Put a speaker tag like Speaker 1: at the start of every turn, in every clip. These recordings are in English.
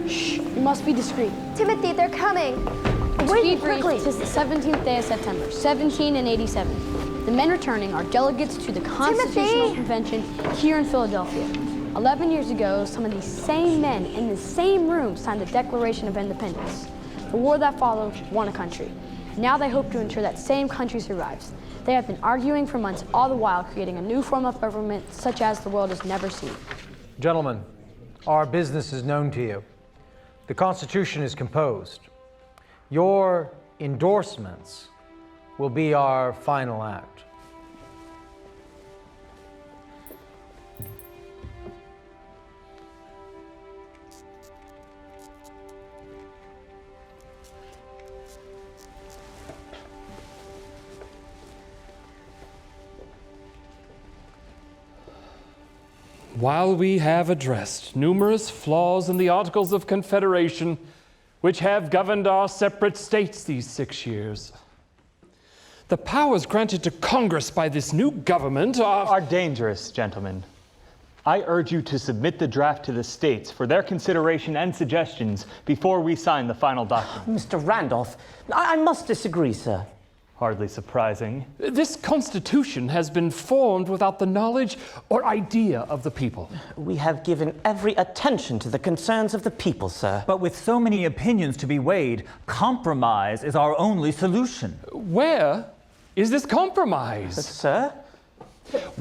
Speaker 1: Shh, we must be discreet.
Speaker 2: Timothy, they're coming.
Speaker 1: Speed brief, 'tis the 17th day of September, 1787. The men returning are delegates to the Constitutional Convention here in Philadelphia. 11 years ago, some of these same men in the same room signed the Declaration of Independence. The war that followed won a country. Now they hope to ensure that same country survives. They have been arguing for months, all the while creating a new form of government such as the world has never seen.
Speaker 3: Gentlemen, our business is known to you. The Constitution is composed. Your endorsements will be our final act.
Speaker 4: While we have addressed numerous flaws in the Articles of Confederation, which have governed our separate states these 6 years, the powers granted to Congress by this new government are
Speaker 5: dangerous, gentlemen. I urge you to submit the draft to the states for their consideration and suggestions before we sign the final document.
Speaker 6: Mr. Randolph, I must disagree, sir.
Speaker 5: Hardly surprising.
Speaker 4: This Constitution has been formed without the knowledge or idea of the people.
Speaker 6: We have given every attention to the concerns of the people, sir.
Speaker 7: But with so many opinions to be weighed, compromise is our only solution.
Speaker 4: Where is this compromise?
Speaker 6: Sir?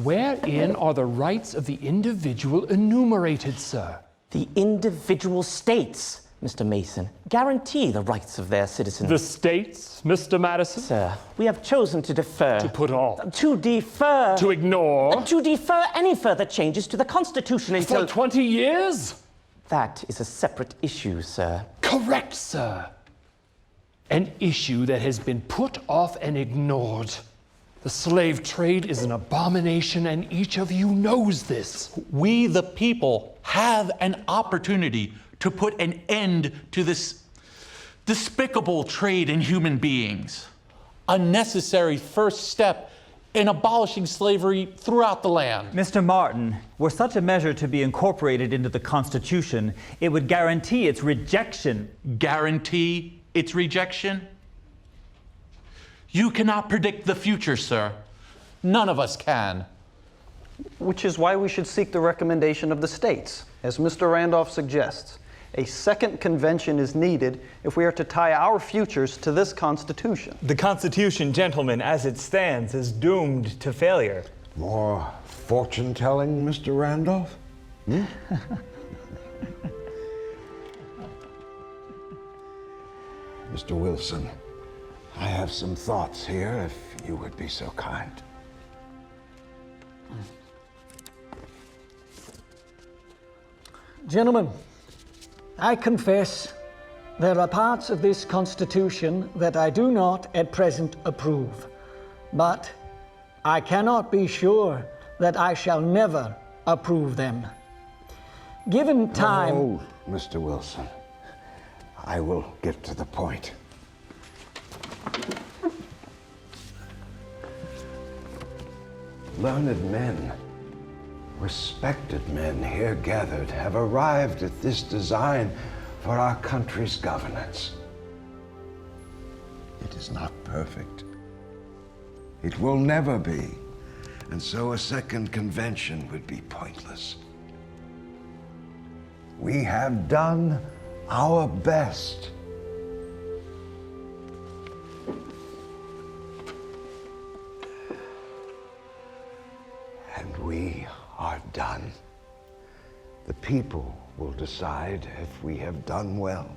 Speaker 4: Wherein are the rights of the individual enumerated, sir?
Speaker 6: The individual states, Mr. Mason, guarantee the rights of their citizens.
Speaker 4: The states, Mr. Madison?
Speaker 6: Sir, we have chosen to defer.
Speaker 4: To put off.
Speaker 6: To defer.
Speaker 4: To ignore.
Speaker 6: To defer any further changes to the Constitution until...
Speaker 4: For 20 years?
Speaker 6: That is a separate issue, sir.
Speaker 4: Correct, sir. An issue that has been put off and ignored. The slave trade is an abomination, and each of you knows this.
Speaker 8: We, the people, have an opportunity to put an end to this despicable trade in human beings. A necessary first step in abolishing slavery throughout the land.
Speaker 7: Mr. Martin, were such a measure to be incorporated into the Constitution, it would guarantee its rejection.
Speaker 8: Guarantee its rejection? You cannot predict the future, sir. None of us can.
Speaker 9: Which is why we should seek the recommendation of the states, as Mr. Randolph suggests. A second convention is needed if we are to tie our futures to this Constitution.
Speaker 5: The Constitution, gentlemen, as it stands, is doomed to failure.
Speaker 10: More fortune-telling, Mr. Randolph? Mr. Wilson, I have some thoughts here, if you would be so kind.
Speaker 11: Gentlemen, I confess there are parts of this Constitution that I do not at present approve, but I cannot be sure that I shall never approve them. Given time...
Speaker 10: Oh, Mr. Wilson, I will get to the point. Learned men, respected men here gathered have arrived at this design for our country's governance. It is not perfect. It will never be, and so a second convention would be pointless. We have done our best. And we are done. The people will decide if we have done well.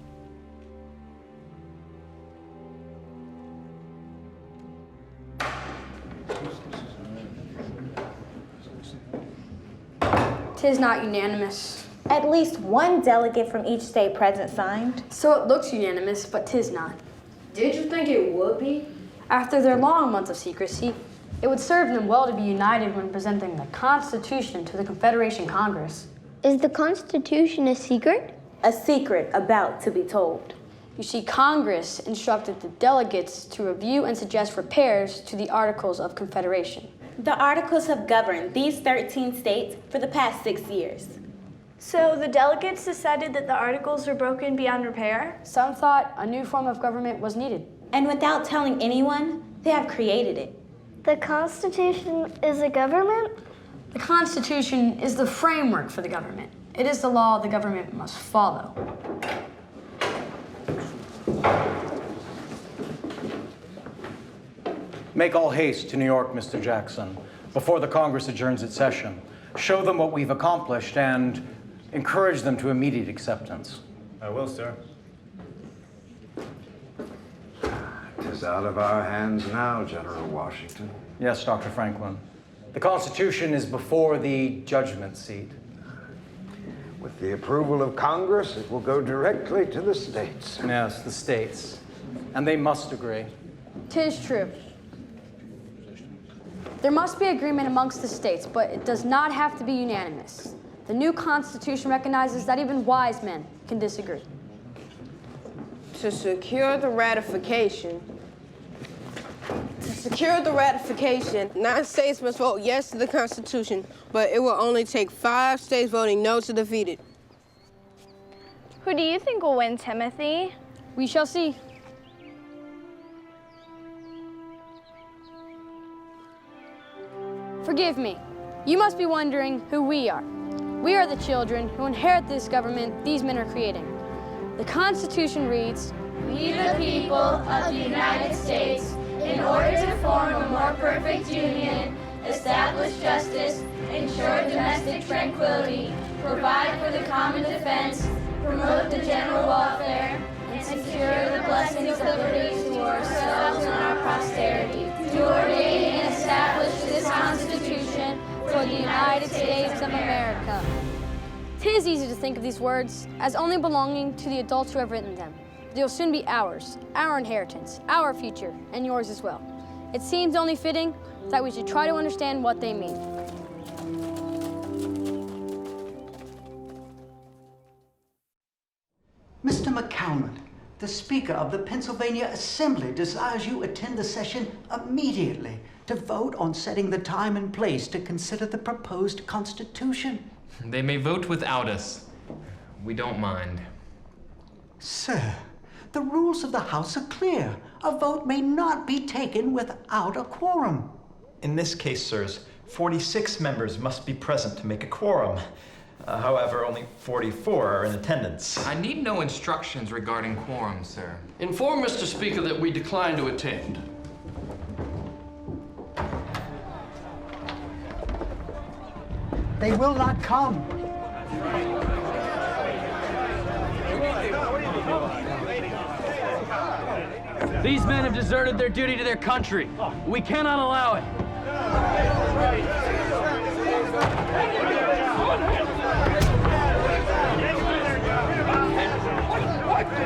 Speaker 1: Tis not unanimous.
Speaker 2: At least one delegate from each state present signed.
Speaker 1: So it looks unanimous, but tis not. Did you think it would be? After their long months of secrecy, it would serve them well to be united when presenting the Constitution to the Confederation Congress.
Speaker 2: Is the Constitution a secret? A secret about to be told.
Speaker 1: You see, Congress instructed the delegates to review and suggest repairs to the Articles of Confederation.
Speaker 12: The Articles have governed these 13 states for the past 6 years.
Speaker 2: So the delegates decided that the Articles were broken beyond repair?
Speaker 1: Some thought a new form of government was needed.
Speaker 12: And without telling anyone, they have created it.
Speaker 2: The Constitution is a government?
Speaker 1: The Constitution is the framework for the government. It is the law the government must follow.
Speaker 3: Make all haste to New York, Mr. Jackson, before the Congress adjourns its session. Show them what we've accomplished and encourage them to immediate acceptance.
Speaker 13: I will, sir.
Speaker 10: It is out of our hands now, General Washington.
Speaker 3: Yes, Dr. Franklin. The Constitution is before the judgment seat.
Speaker 10: With the approval of Congress, it will go directly to the states.
Speaker 3: Yes, the states. And they must agree.
Speaker 1: 'Tis true. There must be agreement amongst the states, but it does not have to be unanimous. The new Constitution recognizes that even wise men can disagree.
Speaker 14: To secure the ratification, the United States must vote yes to the Constitution, but it will only take 5 states voting no to defeat it.
Speaker 2: Who do you think will win, Timothy?
Speaker 1: We shall see. Forgive me. You must be wondering who we are. We are the children who inherit this government these men are creating. The Constitution reads,
Speaker 15: "We the people of the United States, in order to form a more perfect union, establish justice, ensure domestic tranquility, provide for the common defense, promote the general welfare, and secure the blessings of liberty to ourselves and our posterity, to ordain and establish this Constitution
Speaker 1: for the United States of America." 'Tis easy to think of these words as only belonging to the adults who have written them. They'll soon be ours, our inheritance, our future, and yours as well. It seems only fitting that we should try to understand what they mean.
Speaker 16: Mr. McCalman, the Speaker of the Pennsylvania Assembly desires you attend the session immediately to vote on setting the time and place to consider the proposed Constitution.
Speaker 17: They may vote without us. We don't mind.
Speaker 16: Sir, the rules of the House are clear. A vote may not be taken without a quorum.
Speaker 13: In this case, sirs, 46 members must be present to make a quorum. However, only 44 are in attendance.
Speaker 17: I need no instructions regarding quorum, sir.
Speaker 18: Inform Mr. Speaker that we decline to attend.
Speaker 16: They will not come.
Speaker 18: These men have deserted their duty to their country. We cannot allow it.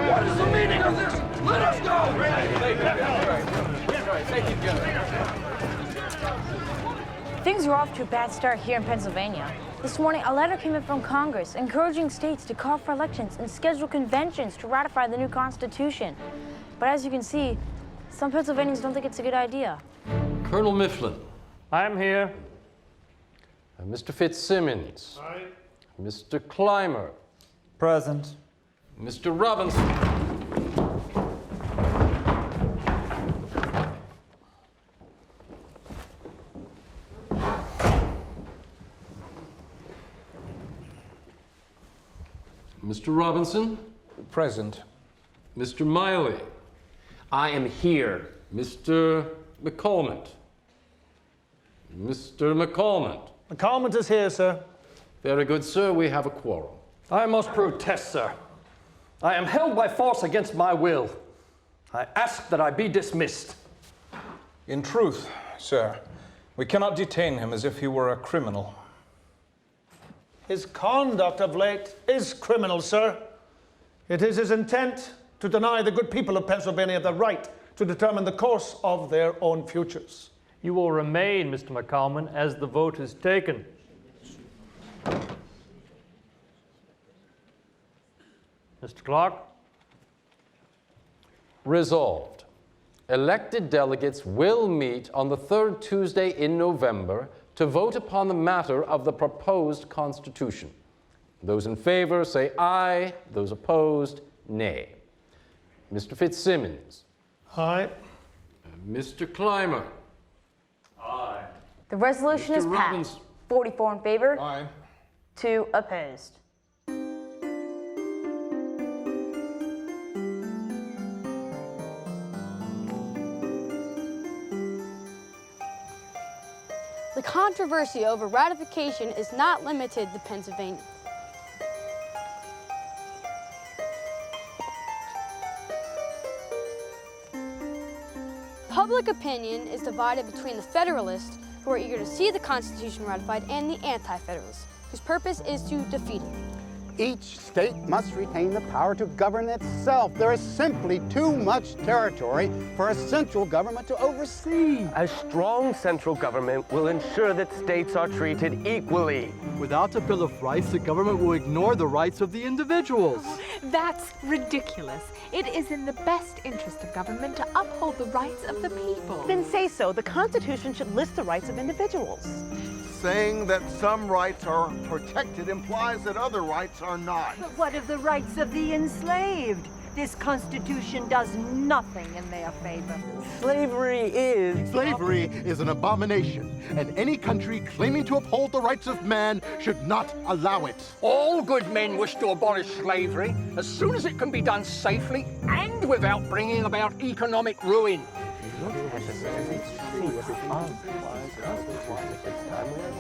Speaker 18: What is the meaning of this? Let us go! Thank you, General.
Speaker 19: Things are off to a bad start here in Pennsylvania. This morning, a letter came in from Congress encouraging states to call for elections and schedule conventions to ratify the new Constitution. But as you can see, some Pennsylvanians don't think it's a good idea.
Speaker 18: Colonel Mifflin.
Speaker 4: I'm here.
Speaker 18: Mr. Fitzsimmons.
Speaker 4: Aye.
Speaker 18: Mr. Clymer.
Speaker 7: Present.
Speaker 18: Mr. Robinson. Mr. Robinson?
Speaker 20: Present.
Speaker 18: Mr. Miley?
Speaker 20: I am here.
Speaker 18: Mr. McCalmont? Mr. McCalmont?
Speaker 9: McCalmont is here, sir.
Speaker 18: Very good, sir. We have a quorum. I must protest, sir. I am held by force against my will. I ask that I be dismissed.
Speaker 20: In truth, sir, we cannot detain him as if he were a criminal.
Speaker 9: His conduct of late is criminal, sir. It is his intent to deny the good people of Pennsylvania the right to determine the course of their own futures.
Speaker 4: You will remain, Mr. McCalman, as the vote is taken. Mr. Clark?
Speaker 18: Resolved,
Speaker 21: elected delegates will meet on the third Tuesday in November to vote upon the matter of the proposed Constitution. Those in favor say aye. Those opposed, nay. Mr. Fitzsimmons.
Speaker 9: Aye.
Speaker 21: Mr. Clymer.
Speaker 9: Aye.
Speaker 19: The resolution is passed. 44 in favor.
Speaker 20: Aye.
Speaker 19: 2 opposed.
Speaker 1: The controversy over ratification is not limited to Pennsylvania. Public opinion is divided between the Federalists, who are eager to see the Constitution ratified, and the Anti-Federalists, whose purpose is to defeat it.
Speaker 22: Each state must retain the power to govern itself. There is simply too much territory for a central government to oversee.
Speaker 23: A strong central government will ensure that states are treated equally.
Speaker 24: Without a Bill of Rights, the government will ignore the rights of the individuals.
Speaker 25: That's ridiculous. It is in the best interest of government to uphold the rights of the people.
Speaker 26: Then say so. The Constitution should list the rights of individuals.
Speaker 22: Saying that some rights are protected implies that other rights are not.
Speaker 27: But what of the rights of the enslaved? This Constitution does nothing in their favor.
Speaker 23: Slavery
Speaker 22: is an abomination, and any country claiming to uphold the rights of man should not allow it.
Speaker 28: All good men wish to abolish slavery as soon as it can be done safely and without bringing about economic ruin.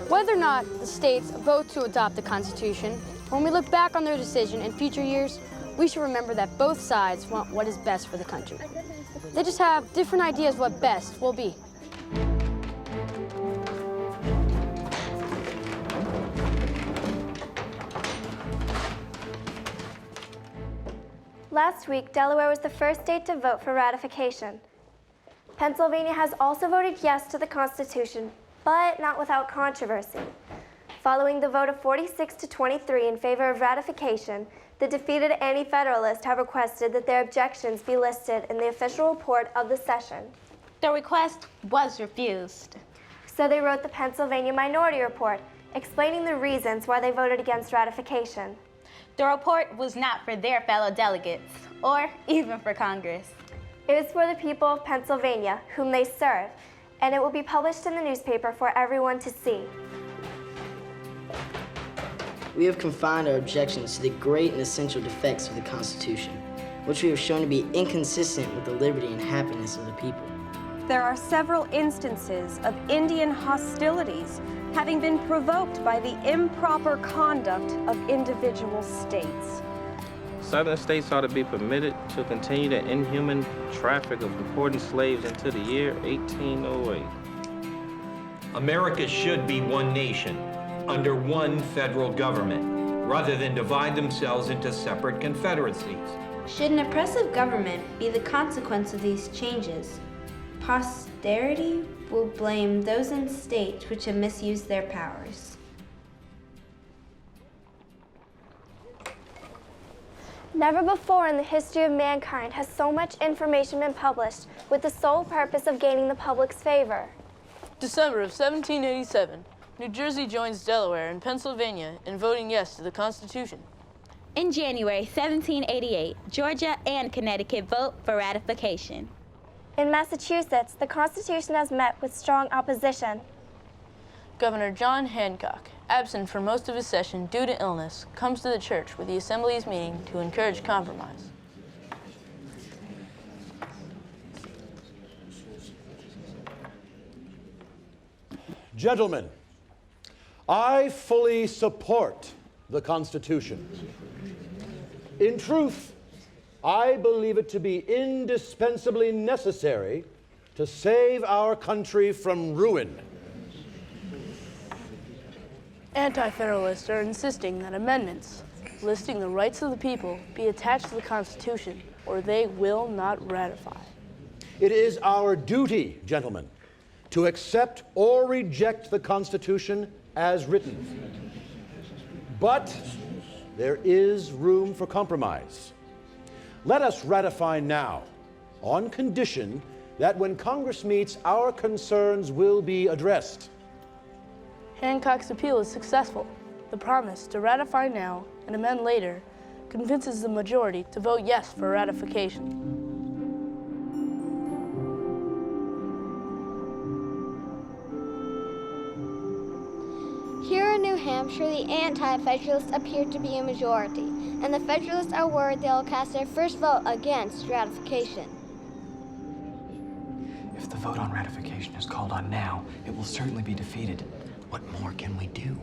Speaker 1: Whether or not the states vote to adopt the Constitution, when we look back on their decision in future years, we should remember that both sides want what is best for the country. They just have different ideas what best will be.
Speaker 2: Last week, Delaware was the first state to vote for ratification. Pennsylvania has also voted yes to the Constitution, but not without controversy. Following the vote of 46 to 23 in favor of ratification, the defeated Anti-Federalists have requested that their objections be listed in the official report of the session.
Speaker 12: The request was refused.
Speaker 2: So they wrote the Pennsylvania Minority Report, explaining the reasons why they voted against ratification.
Speaker 12: The report was not for their fellow delegates, or even for Congress.
Speaker 2: It is for the people of Pennsylvania, whom they serve, and it will be published in the newspaper for everyone to see.
Speaker 29: We have confined our objections to the great and essential defects of the Constitution, which we have shown to be inconsistent with the liberty and happiness of the people.
Speaker 30: There are several instances of Indian hostilities having been provoked by the improper conduct of individual states.
Speaker 31: Southern states ought to be permitted to continue the inhuman traffic of importing slaves into the year 1808.
Speaker 32: America should be one nation, under one federal government, rather than divide themselves into separate confederacies.
Speaker 15: Should an oppressive government be the consequence of these changes, posterity will blame those in states which have misused their powers.
Speaker 2: Never before in the history of mankind has so much information been published with the sole purpose of gaining the public's favor.
Speaker 33: December of 1787, New Jersey joins Delaware and Pennsylvania in voting yes to the Constitution.
Speaker 12: In January 1788, Georgia and Connecticut vote for ratification.
Speaker 2: In Massachusetts, the Constitution has met with strong opposition.
Speaker 33: Governor John Hancock, absent for most of his session due to illness, comes to the church with the Assembly's meeting to encourage compromise.
Speaker 34: Gentlemen, I fully support the Constitution. In truth, I believe it to be indispensably necessary to save our country from ruin.
Speaker 33: Anti-Federalists are insisting that amendments listing the rights of the people be attached to the Constitution, or they will not ratify.
Speaker 34: It is our duty, gentlemen, to accept or reject the Constitution as written. But there is room for compromise. Let us ratify now, on condition that when Congress meets, our concerns will be addressed.
Speaker 33: Hancock's appeal is successful. The promise to ratify now and amend later convinces the majority to vote yes for ratification.
Speaker 3: Here in New Hampshire, the Anti-Federalists appear to be a majority, and the Federalists are worried they'll cast their first vote against ratification.
Speaker 4: If the vote on ratification is called on now, it will certainly be defeated.
Speaker 5: What more can we do?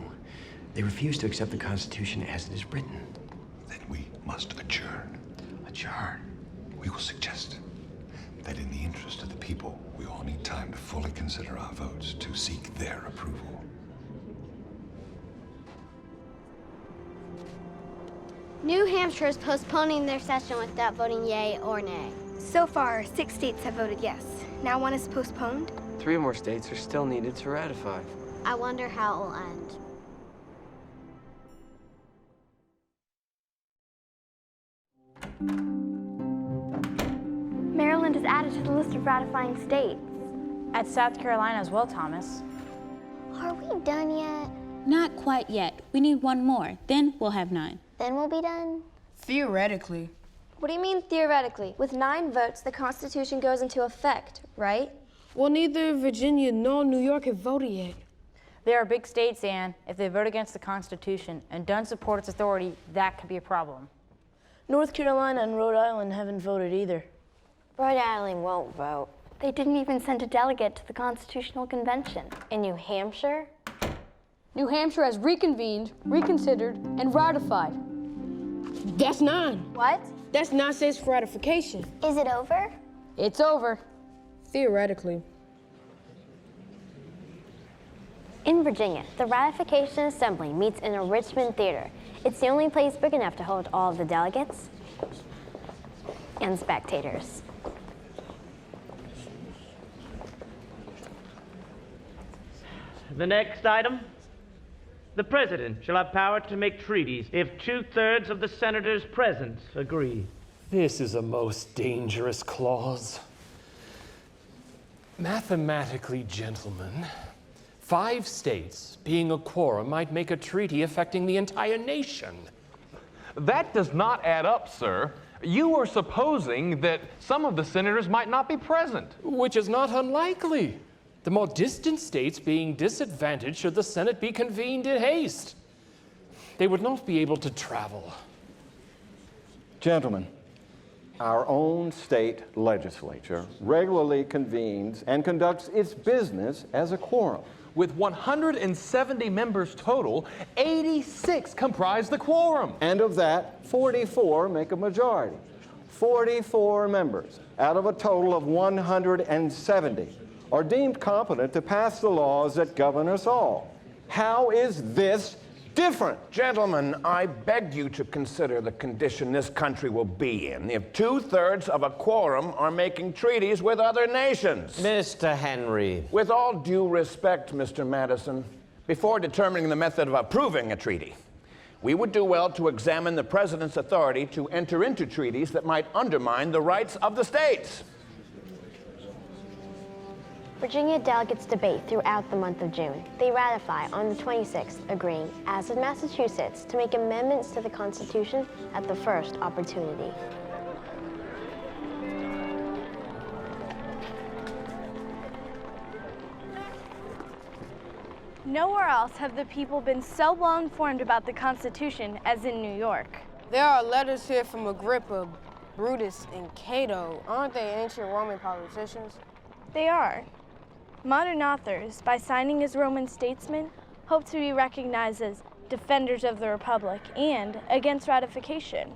Speaker 5: They refuse to accept the Constitution as it is written.
Speaker 6: Then we must adjourn.
Speaker 5: Adjourn?
Speaker 6: We will suggest that in the interest of the people, we all need time to fully consider our votes, to seek their approval.
Speaker 3: New Hampshire is postponing their session without voting yay or nay.
Speaker 2: So far, 6 states have voted yes. Now one is postponed?
Speaker 7: 3 more states are still needed to ratify.
Speaker 3: I wonder how it will end.
Speaker 2: Maryland is added to the list of ratifying states.
Speaker 19: At South Carolina as well, Thomas.
Speaker 3: Are we done yet?
Speaker 12: Not quite yet. We need one more. Then we'll have 9.
Speaker 3: Then we'll be done?
Speaker 33: Theoretically.
Speaker 2: What do you mean theoretically? With 9 votes, the Constitution goes into effect, right?
Speaker 33: Well, neither Virginia nor New York have voted yet.
Speaker 19: They are big states, Anne. If they vote against the Constitution and don't support its authority, that could be a problem.
Speaker 33: North Carolina and Rhode Island haven't voted either.
Speaker 2: Rhode Island won't vote. They didn't even send a delegate to the Constitutional Convention. In New Hampshire?
Speaker 1: New Hampshire has reconvened, reconsidered, and ratified.
Speaker 33: That's 9.
Speaker 2: What?
Speaker 33: That's nonsense for ratification.
Speaker 2: Is it over?
Speaker 1: It's over.
Speaker 33: Theoretically.
Speaker 2: In Virginia, the Ratification Assembly meets in a Richmond theater. It's the only place big enough to hold all of the delegates and spectators.
Speaker 8: The next item. The President shall have power to make treaties if 2/3 of the senators present agree.
Speaker 10: This is a most dangerous clause. Mathematically, gentlemen, 5 states being a quorum might make a treaty affecting the entire nation.
Speaker 11: That does not add up, sir. You are supposing that some of the senators might not be present.
Speaker 10: Which is not unlikely. The more distant states being disadvantaged should the Senate be convened in haste. They would not be able to travel.
Speaker 13: Gentlemen, our own state legislature regularly convenes and conducts its business as a quorum.
Speaker 11: With 170 members total, 86 comprise the quorum.
Speaker 13: And of that, 44 make a majority. 44 members out of a total of 170 are deemed competent to pass the laws that govern us all. How is this different?
Speaker 28: Gentlemen, I beg you to consider the condition this country will be in if 2/3 of a quorum are making treaties with other nations.
Speaker 23: Mr. Henry.
Speaker 28: With all due respect, Mr. Madison, before determining the method of approving a treaty, we would do well to examine the President's authority to enter into treaties that might undermine the rights of the states.
Speaker 2: Virginia delegates debate throughout the month of June. They ratify on the 26th, agreeing, as did Massachusetts, to make amendments to the Constitution at the first opportunity.
Speaker 33: Nowhere else have the people been so well informed about the Constitution as in New York.
Speaker 14: There are letters here from Agrippa, Brutus, and Cato. Aren't they ancient Roman politicians?
Speaker 33: They are. Modern authors, by signing as Roman statesmen, hope to be recognized as defenders of the Republic and against ratification.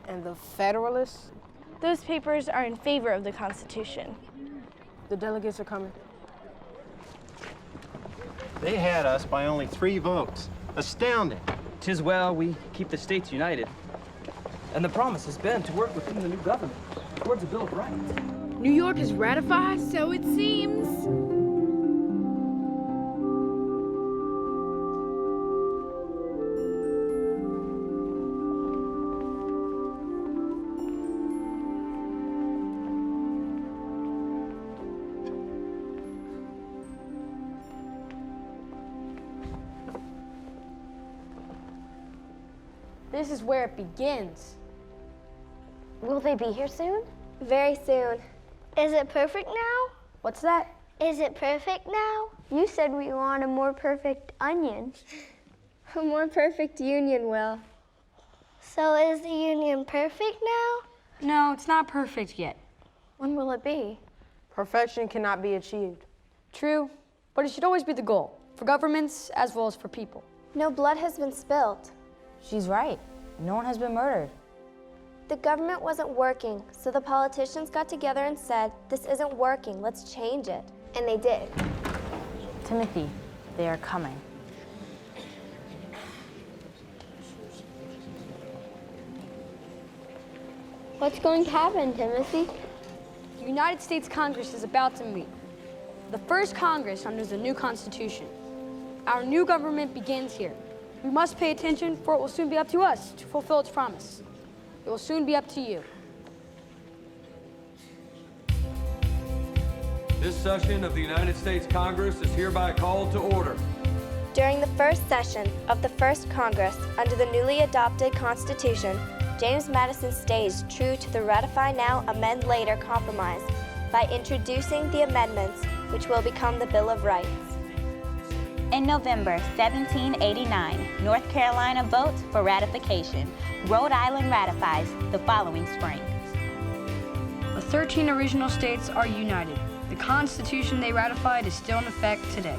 Speaker 14: And the Federalists?
Speaker 33: Those papers are in favor of the Constitution.
Speaker 14: The delegates are coming.
Speaker 16: They had us by only 3 votes. Astounding.
Speaker 17: 'Tis well we keep the states united. And the promise has been to work within the new government towards a Bill of Rights.
Speaker 33: New York is ratified, so it seems.
Speaker 1: This is where it begins.
Speaker 3: Will they be here soon?
Speaker 2: Very soon.
Speaker 3: Is it perfect now?
Speaker 1: What's that?
Speaker 3: Is it perfect now? You said we want a more perfect onion.
Speaker 2: A more perfect union, Will.
Speaker 3: So is the union perfect now?
Speaker 19: No, it's not perfect yet.
Speaker 2: When will it be?
Speaker 14: Perfection cannot be achieved.
Speaker 1: True, but it should always be the goal, for governments as well as for people.
Speaker 2: No blood has been spilled.
Speaker 19: She's right. No one has been murdered.
Speaker 2: The government wasn't working, so the politicians got together and said, this isn't working, let's change it. And they did.
Speaker 19: Timothy, they are coming.
Speaker 3: What's going to happen, Timothy?
Speaker 1: The United States Congress is about to meet. The first Congress under the new Constitution. Our new government begins here. We must pay attention, for it will soon be up to us to fulfill its promise. It will soon be up to you.
Speaker 9: This session of the United States Congress is hereby called to order.
Speaker 2: During the first session of the first Congress under the newly adopted Constitution, James Madison stays true to the ratify now, amend later compromise by introducing the amendments which will become the Bill of Rights.
Speaker 12: In November 1789, North Carolina votes for ratification. Rhode Island ratifies the following spring.
Speaker 1: The 13 original states are united. The Constitution they ratified is still in effect today.